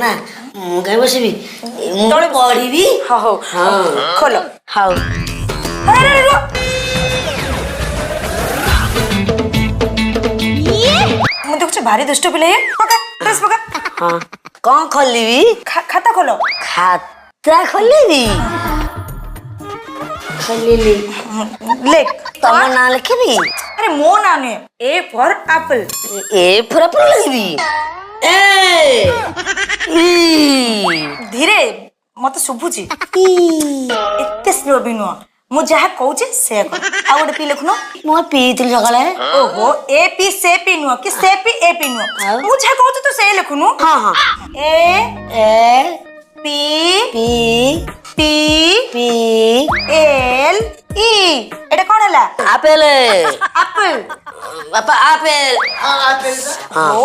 ना ମୁଁ କାଇଁ ବସିବି ମୁଁ ତଳେ ପଢିବି। ହଉ ହଉ ଖୋଲ। ହଉ ଆରେ ରୁହ। ମୁଁ ଦେଖୁଛି ଭାରି ଦୁଷ୍ଟ ପିଲା ଇଏ। ପକା ଡ୍ରେସ୍ ପକା। ହଁ କଣ ଖୋଲିବି? ଖାତା ଖୋଲ। ଖାତା ଖୋଲିବି? ଖୋଲିଲି। ଲେଖ। ତମ ନାଁ ଲେଖିବି? ଆରେ ମୋ ନାଁ ନୁହେଁ, ଏ for apple. A for apple ଲେଖିବି? ଏ ଧୀରେ ମତେ ଶୁଭୁଛି। ଏତେ ସ୍ଲୋ ବି ନୁହଁ, ମୁଁ ଯାହା କହୁଛି ସେଇଆ କର। ଆଉ ଗୋଟେ ପି ଲେଖୁନ। ମୁଁ ପିଇଥିଲି ସକାଳେ। ଓହୋ ଏ ପି ସେ ପି ନୁହଁ କି ସେ ପି ଏ ପି ନୁହଁ, ମୁଁ ଯାହା କହୁଛି ତୁ ସେଇଆ ଲେଖୁନୁ। ହଁ ହଁ A A P P T P L E. ଏଟା କଣ ହେଲା? ଆପେଲ। ଆପଲ୍। ବାପା ଆପେଲ।